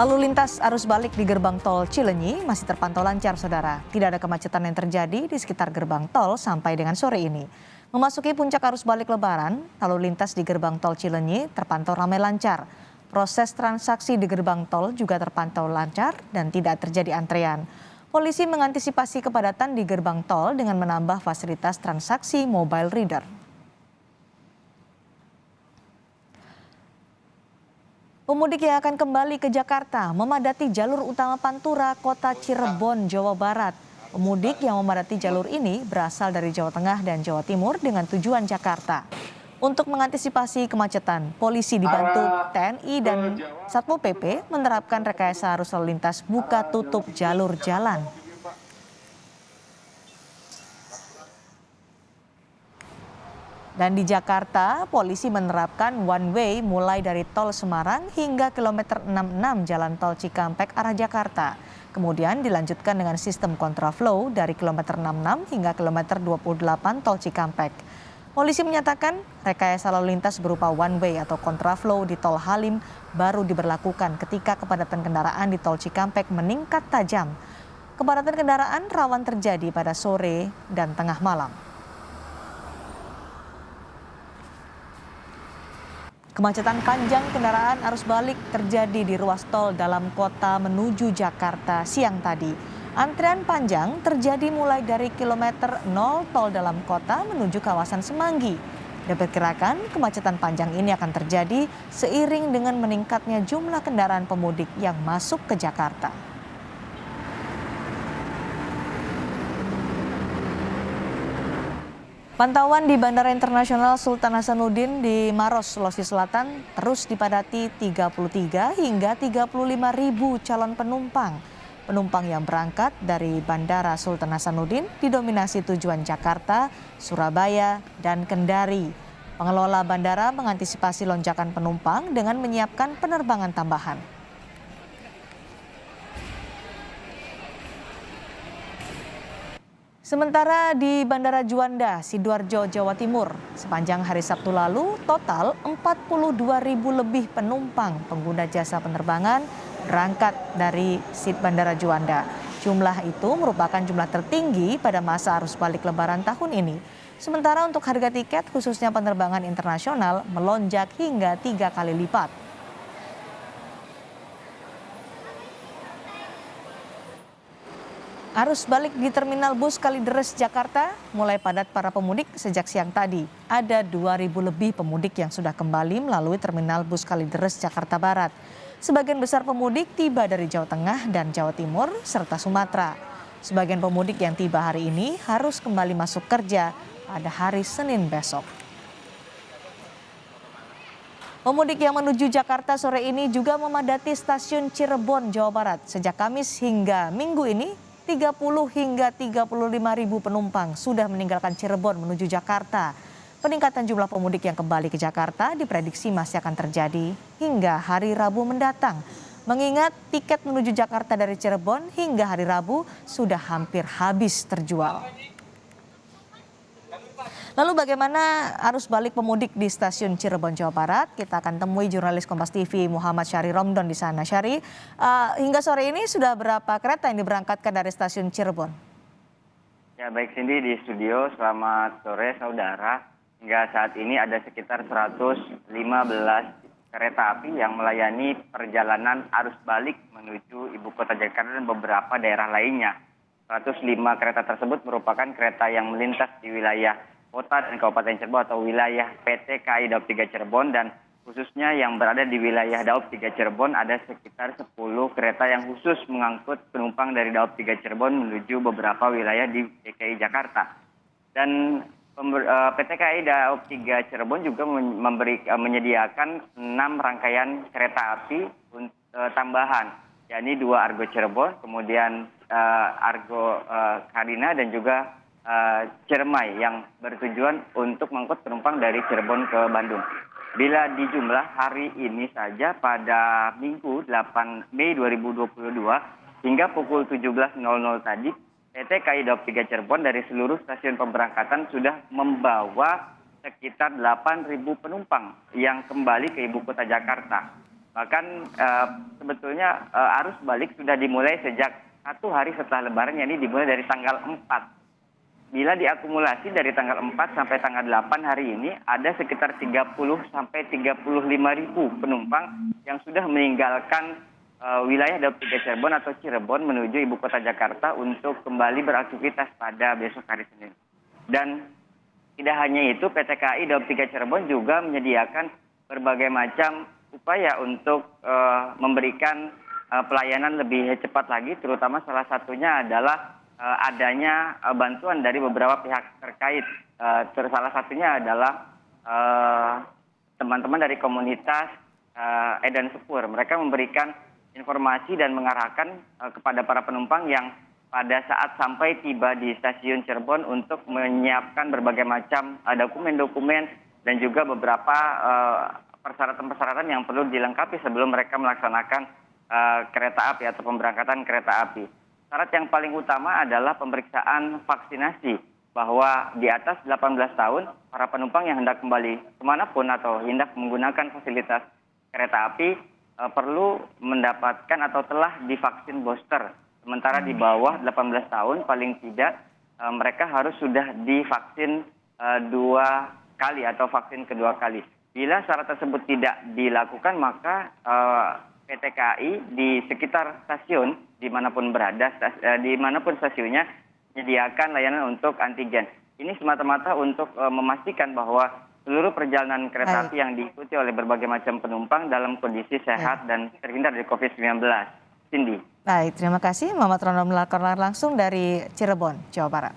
Lalu lintas arus balik di gerbang tol Cileunyi masih terpantau lancar, saudara. Tidak ada kemacetan yang terjadi di sekitar gerbang tol sampai dengan sore ini. Memasuki puncak arus balik Lebaran, lalu lintas di gerbang tol Cileunyi terpantau ramai lancar. Proses transaksi di gerbang tol juga terpantau lancar dan tidak terjadi antrean. Polisi mengantisipasi kepadatan di gerbang tol dengan menambah fasilitas transaksi mobile reader. Pemudik yang akan kembali ke Jakarta memadati jalur utama Pantura, Kota Cirebon, Jawa Barat. Pemudik yang memadati jalur ini berasal dari Jawa Tengah dan Jawa Timur dengan tujuan Jakarta. Untuk mengantisipasi kemacetan, polisi dibantu TNI dan Satpol PP menerapkan rekayasa arus lalu lintas buka tutup jalur jalan. Dan di Jakarta, polisi menerapkan one way mulai dari tol Semarang hingga kilometer 66 Jalan Tol Cikampek arah Jakarta. Kemudian dilanjutkan dengan sistem kontraflow dari kilometer 66 hingga kilometer 28 Tol Cikampek. Polisi menyatakan rekayasa lalu lintas berupa one way atau kontraflow di Tol Halim baru diberlakukan ketika kepadatan kendaraan di Tol Cikampek meningkat tajam. Kepadatan kendaraan rawan terjadi pada sore dan tengah malam. Kemacetan panjang kendaraan arus balik terjadi di ruas tol dalam kota menuju Jakarta siang tadi. Antrian panjang terjadi mulai dari kilometer 0 tol dalam kota menuju kawasan Semanggi. Diperkirakan kemacetan panjang ini akan terjadi seiring dengan meningkatnya jumlah kendaraan pemudik yang masuk ke Jakarta. Pantauan di Bandara Internasional Sultan Hasanuddin di Maros, Sulawesi Selatan terus dipadati 33 hingga 35 ribu calon penumpang. Penumpang yang berangkat dari Bandara Sultan Hasanuddin didominasi tujuan Jakarta, Surabaya, dan Kendari. Pengelola bandara mengantisipasi lonjakan penumpang dengan menyiapkan penerbangan tambahan. Sementara di Bandara Juanda, Sidoarjo, Jawa Timur, sepanjang hari Sabtu lalu, total 42 ribu lebih penumpang pengguna jasa penerbangan berangkat dari Bandara Juanda. Jumlah itu merupakan jumlah tertinggi pada masa arus balik Lebaran tahun ini. Sementara untuk harga tiket, khususnya penerbangan internasional, melonjak hingga 3 kali lipat. Arus balik di Terminal Bus Kalideres, Jakarta mulai padat para pemudik sejak siang tadi. Ada 2.000 lebih pemudik yang sudah kembali melalui Terminal Bus Kalideres, Jakarta Barat. Sebagian besar pemudik tiba dari Jawa Tengah dan Jawa Timur serta Sumatera. Sebagian pemudik yang tiba hari ini harus kembali masuk kerja pada hari Senin besok. Pemudik yang menuju Jakarta sore ini juga memadati stasiun Cirebon, Jawa Barat. Sejak Kamis hingga Minggu ini, 30 hingga 35 ribu penumpang sudah meninggalkan Cirebon menuju Jakarta. Peningkatan jumlah pemudik yang kembali ke Jakarta diprediksi masih akan terjadi hingga hari Rabu mendatang. Mengingat tiket menuju Jakarta dari Cirebon hingga hari Rabu sudah hampir habis terjual. Lalu bagaimana arus balik pemudik di stasiun Cirebon, Jawa Barat? Kita akan temui jurnalis Kompas TV Muhammad Syahri Romdon di sana. Syahri, hingga sore ini sudah berapa kereta yang diberangkatkan dari stasiun Cirebon? Ya baik Cindy di studio, selamat sore saudara. Hingga saat ini ada sekitar 115 kereta api yang melayani perjalanan arus balik menuju Ibu Kota Jakarta dan beberapa daerah lainnya. 105 kereta tersebut merupakan kereta yang melintas di wilayah Kota dan Kabupaten Cirebon atau wilayah PT KAI Daob 3 Cirebon, dan khususnya yang berada di wilayah Daob 3 Cirebon ada sekitar 10 kereta yang khusus mengangkut penumpang dari Daob 3 Cirebon menuju beberapa wilayah di DKI Jakarta. Dan PT KAI Daob 3 Cirebon juga menyediakan 6 rangkaian kereta api tambahan, yakni 2 Argo Cirebon, kemudian Argo Karina dan juga Ciremai yang bertujuan untuk mengangkut penumpang dari Cirebon ke Bandung. Bila dijumlah hari ini saja pada Minggu 8 Mei 2022 hingga pukul 17.00 tadi, PT KAI Daob 3 Cirebon dari seluruh stasiun pemberangkatan sudah membawa sekitar 8.000 penumpang yang kembali ke Ibu Kota Jakarta. Bahkan sebetulnya arus balik sudah dimulai sejak 1 hari setelah Lebaran, yakni dimulai dari tanggal 4. Bila diakumulasi dari tanggal 4 sampai tanggal 8 hari ini, ada sekitar 30 sampai 35 ribu penumpang yang sudah meninggalkan wilayah Daup 3 Cirebon atau Cirebon menuju ibu kota Jakarta untuk kembali beraktivitas pada besok hari Senin. Dan tidak hanya itu, PT KAI Daup 3 Cirebon juga menyediakan berbagai macam upaya untuk memberikan pelayanan lebih cepat lagi, terutama salah satunya adalah adanya bantuan dari beberapa pihak terkait. Salah satunya adalah teman-teman dari komunitas Edan Sepur. Mereka memberikan informasi dan mengarahkan kepada para penumpang yang pada saat sampai tiba di stasiun Cirebon untuk menyiapkan berbagai macam dokumen-dokumen dan juga beberapa persyaratan-persyaratan yang perlu dilengkapi sebelum mereka melaksanakan kereta api atau pemberangkatan kereta api. Syarat yang paling utama adalah pemeriksaan vaksinasi, bahwa di atas 18 tahun para penumpang yang hendak kembali kemanapun atau hendak menggunakan fasilitas kereta api perlu mendapatkan atau telah divaksin booster. Sementara di bawah 18 tahun paling tidak mereka harus sudah divaksin 2 kali atau vaksin kedua kali. Bila syarat tersebut tidak dilakukan, maka PT KAI di sekitar stasiun dimanapun berada, dimanapun stasiunnya menyediakan layanan untuk antigen. Ini semata-mata untuk memastikan bahwa seluruh perjalanan kereta api yang diikuti oleh berbagai macam penumpang dalam kondisi sehat dan terhindar dari COVID-19. Cindy. Baik, terima kasih Muhammad Ronald melaporkan langsung dari Cirebon, Jawa Barat.